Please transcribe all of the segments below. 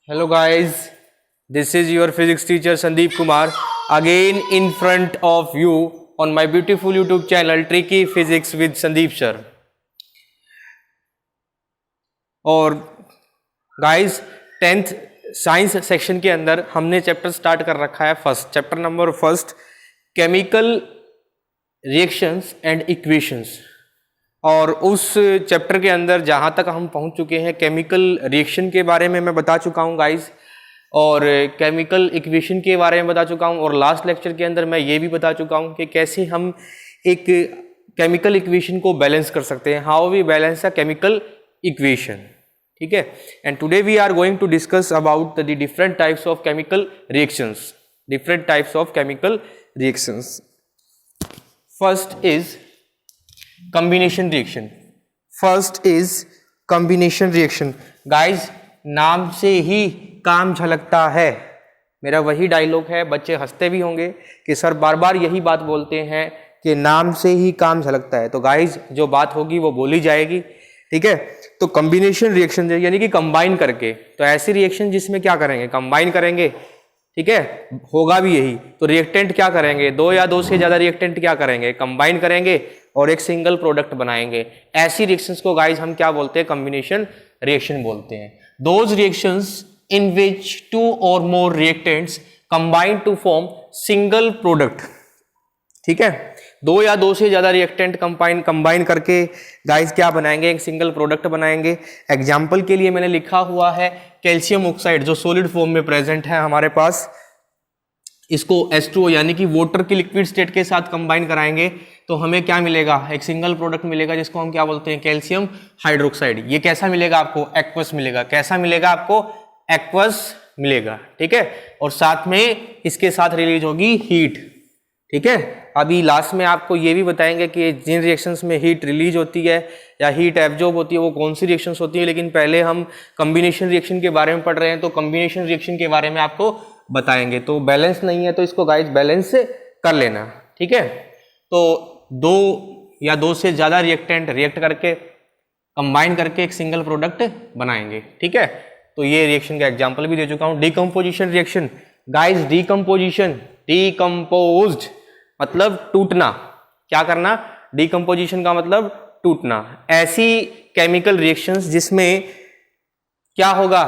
Hello guys, this is your physics teacher Sandeep Kumar again in front of you on my beautiful YouTube channel Tricky Physics with Sandeep sir. और guys 10th science section के अंदर हमने chapter start कर रखा है first chapter number first chemical reactions and equations. और उस chapter के अंदर जहाँ तक हम पहुँच चुके हैं केमिकल रिएक्शन के बारे में मैं बता चुका हूँ गाइस, और केमिकल इक्वेशन के बारे में बता चुका हूँ, और लास्ट लेक्चर के अंदर मैं ये भी बता चुका हूँ कि कैसे हम एक केमिकल इक्वेशन को बैलेंस कर सकते हैं, how we balance a chemical equation. ठीक है, and today we are going to discuss about the different types of chemical reactions, different types of chemical reactions. First is combination reaction. First is combination reaction. Guys, नाम से ही काम झलकता है, मेरा वही dialogue है, बच्चे हंसते भी होंगे कि सर बार बार यही बात बोलते हैं कि नाम से ही काम झलकता है। तो गाइज जो बात होगी वो बोली जाएगी। ठीक है, तो कॉम्बिनेशन रिएक्शन यानी कि कंबाइन करके, तो ऐसी रिएक्शन जिसमें क्या करेंगे, कंबाइन करेंगे। ठीक है, होगा भी यही। तो रिएक्टेंट क्या करेंगे, दो या दो से ज्यादा रिएक्टेंट क्या करेंगे, कंबाइन करेंगे और एक सिंगल प्रोडक्ट बनाएंगे। ऐसी रिएक्शंस को गाइस हम क्या बोलते हैं, कॉम्बिनेशन रिएक्शन बोलते हैं। Those reactions in which two or more reactants combine to form single product. ठीक है, दो या दो से ज्यादा रिएक्टेंट कंबाइन करके गाइस क्या बनाएंगे, एक सिंगल प्रोडक्ट बनाएंगे। एग्जाम्पल के लिए मैंने लिखा हुआ है कैल्शियम ऑक्साइड जो सॉलिड फॉर्म में प्रेजेंट है हमारे पास, इसको H2O यानी कि वाटर की लिक्विड स्टेट के साथ कंबाइन कराएंगे तो हमें क्या मिलेगा, एक सिंगल प्रोडक्ट मिलेगा जिसको हम क्या बोलते हैं, कैल्शियम हाइड्रोक्साइड। ये कैसा मिलेगा आपको, एक्वस मिलेगा। कैसा मिलेगा आपको, एक्वस मिलेगा। ठीक है, और साथ में इसके साथ रिलीज होगी हीट। ठीक है, अभी लास्ट में आपको ये भी बताएंगे कि जिन रिएक्शंस में हीट रिलीज होती है या हीट एब्जॉर्ब होती है वो कौन सी रिएक्शंस होती है। लेकिन पहले हम कॉम्बिनेशन रिएक्शन के बारे में पढ़ रहे हैं, तो कॉम्बिनेशन रिएक्शन के बारे में आपको बताएंगे। तो बैलेंस नहीं है तो इसको गाइस बैलेंस कर लेना। ठीक है, तो दो या दो से ज्यादा रिएक्टेंट रिएक्ट करके कंबाइन करके एक सिंगल प्रोडक्ट बनाएंगे। ठीक है, तो ये रिएक्शन का एग्जांपल भी दे चुका हूं। Decomposition reaction guys, decomposition, decomposed मतलब टूटना। क्या करना, डिकम्पोजिशन का मतलब टूटना। ऐसी केमिकल रिएक्शंस जिसमें क्या होगा,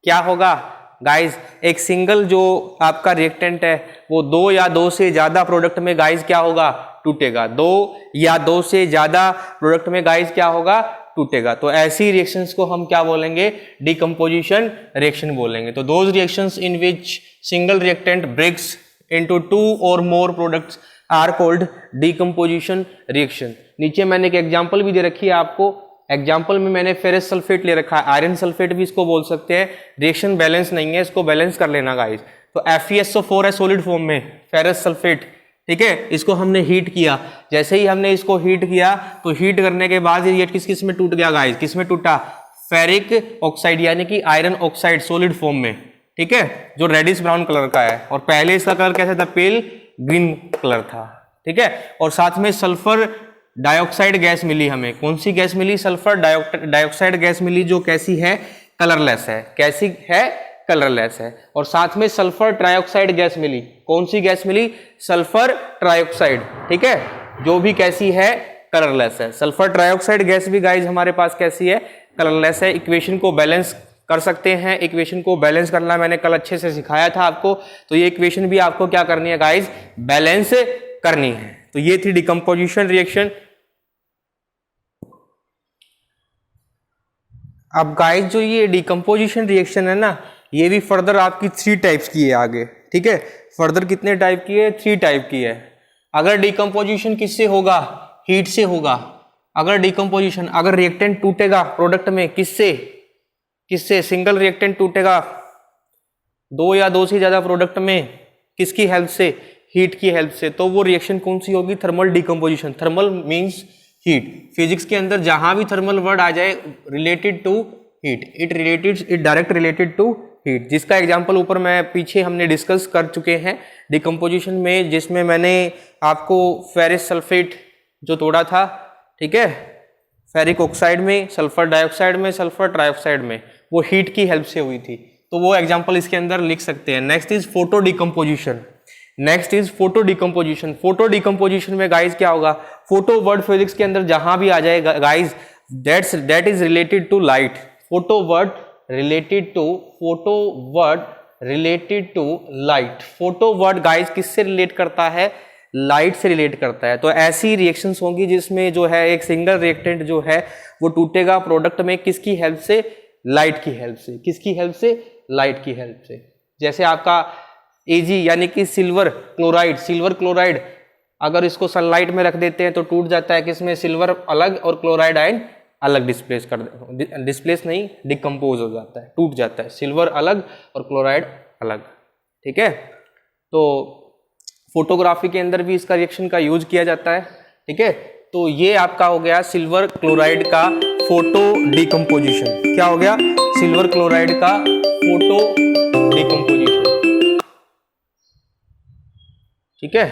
क्या होगा गाइस, एक सिंगल जो आपका रिएक्टेंट है वो दो या दो से ज्यादा प्रोडक्ट में गाइस क्या होगा, टूटेगा। दो या दो से ज्यादा प्रोडक्ट में गाइस क्या होगा, टूटेगा। तो ऐसी रिएक्शंस को हम क्या बोलेंगे, डिकम्पोजिशन रिएक्शन बोलेंगे। तो those reactions in which single reactant breaks into two or more products are called decomposition reaction. नीचे मैंने एक एग्जांपल भी दे रखी है आपको। एग्जाम्पल में मैंने फेरस सल्फेट ले रखा है, आयरन सल्फेट भी इसको बोल सकते हैं। रिएक्शन बैलेंस नहीं है, इसको बैलेंस कर लेना गाइस। तो FeSO4 है सॉलिड फॉर्म में, फेरस सल्फेट। ठीक है, इसको हमने हीट किया। जैसे ही हमने इसको हीट किया तो हीट करने के बाद ये किस किस में टूट गया गाइस, किस में टूटा, फेरिक ऑक्साइड यानी कि आयरन ऑक्साइड सॉलिड फॉर्म में। ठीक है, जो रेडिश ब्राउन कलर का है, और पहले इसका कलर कैसा था, पेल ग्रीन कलर था। ठीक है, और साथ में सल्फर डाइऑक्साइड गैस मिली हमें। कौन सी गैस मिली, सल्फर डाइऑक्साइड गैस मिली, जो कैसी है, कलरलेस है। कैसी है, कलरलेस है। और साथ में सल्फर ट्राइऑक्साइड गैस मिली। कौन सी गैस मिली, सल्फर ट्राइऑक्साइड। ठीक है, जो भी कैसी है, कलरलेस है। सल्फर ट्राइऑक्साइड गैस भी गाइज हमारे पास कैसी है, कलरलेस है। इक्वेशन को बैलेंस कर सकते हैं। इक्वेशन को बैलेंस करना मैंने कल अच्छे से सिखाया था आपको। तो ये इक्वेशन भी आपको क्या करनी है गाइज, बैलेंस करनी है। तो ये थी डिकम्पोजिशन रिएक्शन। अब गाइस जो ये डिकम्पोजिशन रिएक्शन है ना, ये भी फर्दर आपकी 3 टाइप्स की है आगे। ठीक है, फर्दर कितने टाइप की है, 3 टाइप की है। अगर डिकम्पोजिशन किससे होगा, हीट से होगा। अगर डिकम्पोजिशन, अगर रिएक्टेंट टूटेगा प्रोडक्ट में, किससे, किससे, सिंगल रिएक्टेंट टूटेगा दो या दो से ज्यादा प्रोडक्ट में, किसकी हेल्प से, हीट की हेल्प से। तो वो रिएक्शन कौन सी होगी, thermal decomposition. Thermal means heat. Physics के अंदर जहां भी थर्मल वर्ड आ जाए related to heat, it direct related to heat. जिसका एग्जांपल ऊपर मैं पीछे हमने डिस्कस कर चुके हैं डिकम्पोजिशन में, जिसमें मैंने आपको फेरस सल्फेट जो तोड़ा था, ठीक है, फेरिक ऑक्साइड में, सल्फर डाइऑक्साइड में, सल्फर ट्राइऑक्साइड में, वो हीट की हेल्प से हुई थी। तो वो एग्जाम्पल इसके अंदर लिख सकते हैं। Next is photo decomposition. Next is photo decomposition. Photo decomposition में गाइज क्या होगा, फोटो वर्ड फिजिक्स के अंदर जहां भी आ जाएगा guys, that is related to light. Photo word related to light. Photo word guys किससे रिलेट करता है, लाइट से रिलेट करता है। तो ऐसी रिएक्शंस होंगी जिसमें जो है एक सिंगल रिएक्टेंट जो है वो टूटेगा प्रोडक्ट में किसकी हेल्प से, लाइट की हेल्प से। किसकी हेल्प से, लाइट की हेल्प से। जैसे आपका Ag यानी कि सिल्वर क्लोराइड अगर इसको सनलाइट में रख देते हैं तो टूट जाता है किसमें, सिल्वर अलग और क्लोराइड आयन अलग डिस्प्लेस नहीं, डिकम्पोज हो जाता है, टूट जाता है, सिल्वर अलग और क्लोराइड अलग। ठीक है, तो फोटोग्राफी के अंदर भी इसका रिएक्शन का यूज किया जाता है। ठीक है, तो ये आपका हो गया सिल्वर क्लोराइड का फोटो डिकम्पोजिशन। क्या हो गया, सिल्वर क्लोराइड का फोटो डिकम्पोजिशन। ठीक है,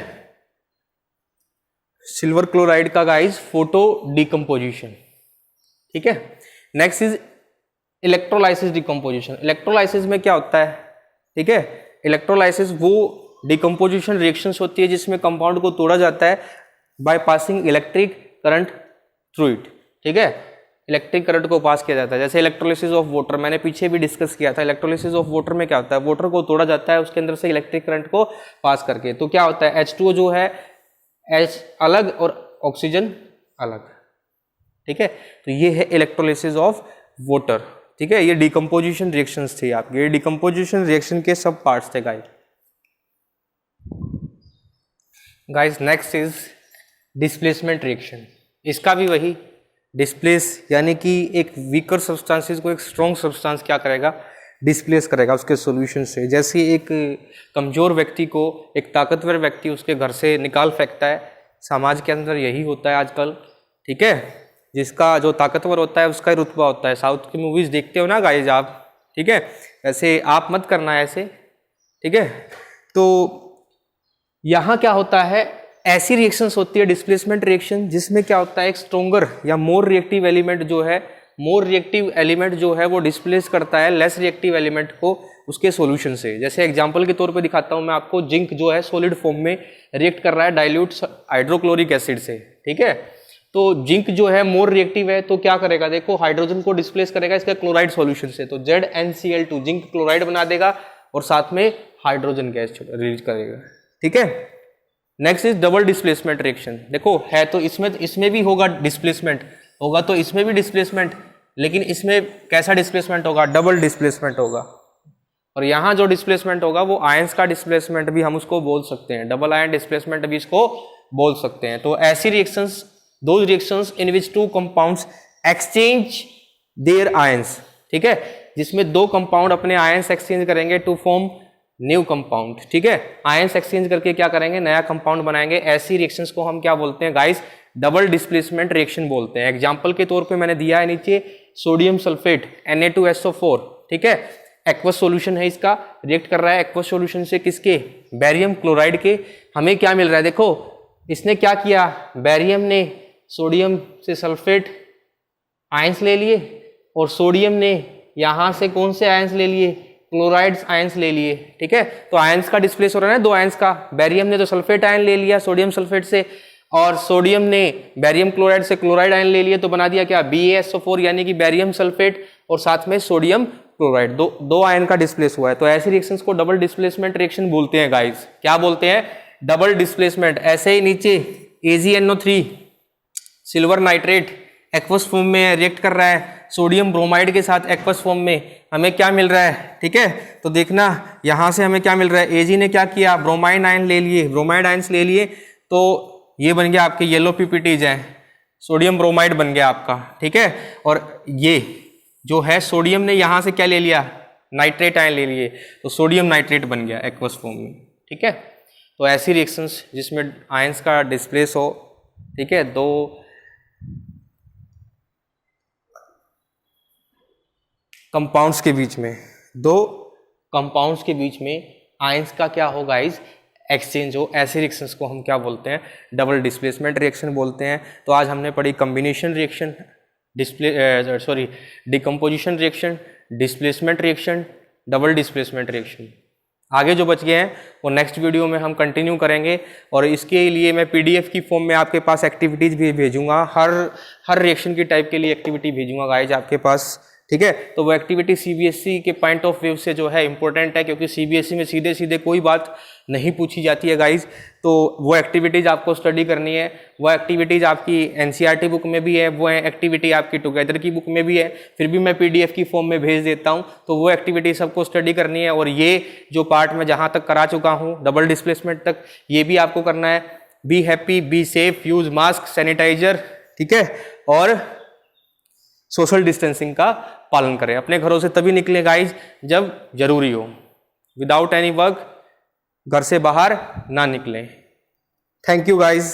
सिल्वर क्लोराइड का गाइस फोटो डिकम्पोजिशन। ठीक है, next is electrolysis decomposition. Electrolysis में क्या होता है, ठीक है, इलेक्ट्रोलाइसिस वो डिकम्पोजिशन रिएक्शंस होती है जिसमें कंपाउंड को तोड़ा जाता है by passing electric current through it. ठीक है, इलेक्ट्रिक करंट को पास किया जाता है। जैसे इलेक्ट्रोलिसिस ऑफ वाटर, मैंने पीछे भी डिस्कस किया था। इलेक्ट्रोलिसिस ऑफ वाटर में क्या होता है, वाटर को तोड़ा जाता है उसके अंदर से इलेक्ट्रिक करंट को पास करके। तो क्या होता है, H2O जो है H अलग और ऑक्सीजन अलग। ठीक है, तो ये है इलेक्ट्रोलिसिस ऑफ वाटर। ठीक है, ये डिकम्पोजिशन रिएक्शंस थे आपके, ये डिकम्पोजिशन रिएक्शन के सब पार्ट्स थे guys. Next is displacement reaction. इसका भी वही डिस्प्लेस यानी कि एक वीकर सब्सटेंसेस को एक स्ट्रॉन्ग सब्सटेंस क्या करेगा, डिस्प्लेस करेगा उसके सॉल्यूशन से। जैसे एक कमजोर व्यक्ति को एक ताकतवर व्यक्ति उसके घर से निकाल फेंकता है, समाज के अंदर यही होता है आजकल। ठीक है, जिसका जो ताकतवर होता है उसका ही रुतबा होता है। साउथ की मूवीज देखते हो ना गाइज आप, ठीक है, ऐसे आप मत करना ऐसे। ठीक है, तो यहाँ क्या होता है, ऐसी रिएक्शंस होती है डिस्प्लेसमेंट रिएक्शन जिसमें क्या होता है, एक स्ट्रोंगर या मोर रिएक्टिव एलिमेंट जो है वो डिस्प्लेस करता है लेस रिएक्टिव एलिमेंट को उसके सॉल्यूशन से। जैसे एग्जांपल के तौर पे दिखाता हूं मैं आपको, जिंक जो है सॉलिड फॉर्म में रिएक्ट कर रहा है डाइल्यूट हाइड्रोक्लोरिक एसिड से। ठीक है, तो जिंक जो है मोर रिएक्टिव है तो क्या करेगा, देखो हाइड्रोजन को डिस्प्लेस करेगा इसका क्लोराइड सॉल्यूशन से, तो ZnCl2 जिंक क्लोराइड बना देगा और साथ में हाइड्रोजन गैस रिलीज करेगा। ठीक है, next is double displacement reaction. देखो है तो इसमें भी होगा डिस्प्लेसमेंट, होगा तो इसमें भी डिस्प्लेसमेंट, लेकिन इसमें कैसा डिस्प्लेसमेंट होगा, डबल डिस्प्लेसमेंट होगा। और यहाँ जो डिस्प्लेसमेंट होगा वो आयंस का डिस्प्लेसमेंट भी हम उसको बोल सकते हैं, डबल आयन डिस्प्लेसमेंट भी इसको बोल सकते हैं। तो ऐसी reactions, those reactions in which two compounds exchange there ions. ठीक है, जिसमें दो कंपाउंड अपने आयंस एक्सचेंज करेंगे टू फॉर्म न्यू कंपाउंड। ठीक है, आयंस एक्सचेंज करके क्या करेंगे, नया कंपाउंड बनाएंगे। ऐसी रिएक्शंस को हम क्या बोलते हैं गाइस, डबल डिस्प्लेसमेंट रिएक्शन बोलते हैं। एग्जांपल के तौर पे मैंने दिया है नीचे, सोडियम सल्फेट Na2SO4। ठीक है, एक्वस सॉल्यूशन है, इसका रिएक्ट कर रहा है एक्वस सॉल्यूशन से किसके, बैरियम क्लोराइड के। हमें क्या मिल रहा है, देखो इसने क्या किया, बैरियम ने सोडियम से सल्फेट आयंस ले लिए और सोडियम ने यहां से कौन से आयंस ले लिए, क्लोराइड्स आयंस ले लिए। ठीक है, तो आयंस का डिस्प्लेस हो रहा है ना दो आयंस का, बैरियम ने तो सल्फेट आयन ले लिया सोडियम सल्फेट से और सोडियम ने बैरियम क्लोराइड से क्लोराइड आयन ले लिए, तो बना दिया क्या, BaSO4 यानी कि बैरियम सल्फेट और साथ में सोडियम क्लोराइड, दो आयन का डिस्प्लेस हुआ है। तो ऐसी रिएक्शंस को डबल डिस्प्लेसमेंट रिएक्शन बोलते हैं गाइस। क्या बोलते हैं, डबल डिस्प्लेसमेंट। ऐसे ही नीचे AgNO3 silver nitrate aqueous form में रिएक्ट कर रहा है सोडियम ब्रोमाइड के साथ एक्वस फॉर्म में, हमें क्या मिल रहा है। ठीक है, तो देखना यहां से हमें क्या मिल रहा है, Ag ने क्या किया, ब्रोमाइड आयन ले लिए, ब्रोमाइड आयंस ले लिए, तो ये बन गया आपके येलो PPTs है, सोडियम ब्रोमाइड बन गया आपका। ठीक है, और ये जो है सोडियम ने यहां से क्या ले लिया, नाइट्रेट आयन ले लिए, तो सोडियम नाइट्रेट बन गया एक्वस फॉर्म में। ठीक है, तो ऐसी रिएक्शंस जिसमें आयंस का डिस्प्लेस हो। ठीक है, दो कंपाउंड्स के बीच में आयंस का क्या हो गाइस, एक्सचेंज हो, ऐसे रिएक्शंस को हम क्या बोलते हैं, डबल डिस्प्लेसमेंट रिएक्शन बोलते हैं। तो आज हमने पढ़ी combination reaction, decomposition reaction, displacement reaction, double displacement reaction. आगे जो बच गए हैं वो नेक्स्ट वीडियो में हम कंटिन्यू करेंगे, और इसके लिए मैं पीडीएफ की फॉर्म में आपके पास एक्टिविटीज़ भी भेजूंगा, हर रिएक्शन की टाइप के लिए एक्टिविटी भेजूंगा गाइज आपके पास, ठीक है। तो वो एक्टिविटी सीबीएसई के पॉइंट ऑफ व्यू से जो है इंपॉर्टेंट है, क्योंकि सीबीएसई में सीधे सीधे कोई बात नहीं पूछी जाती है गाइज। तो वो एक्टिविटीज़ आपको स्टडी करनी है, वो एक्टिविटीज़ आपकी एनसीईआरटी बुक में भी है, वो एक्टिविटी आपकी टुगेदर की बुक में भी है, फिर भी मैं पीडीएफ की फॉर्म में भेज देता हूँ। तो वो एक्टिविटी सबको स्टडी करनी है, और ये जो पार्ट मैं जहाँ तक करा चुका हूँ डबल डिस्प्लेसमेंट तक, ये भी आपको करना है। Be happy, be safe, use mask, sanitizer, ठीक है, और सोशल डिस्टेंसिंग का पालन करें। अपने घरों से तभी निकले गाइज जब जरूरी हो, विदाउट एनी वर्क घर से बाहर ना निकलें। Thank you guys.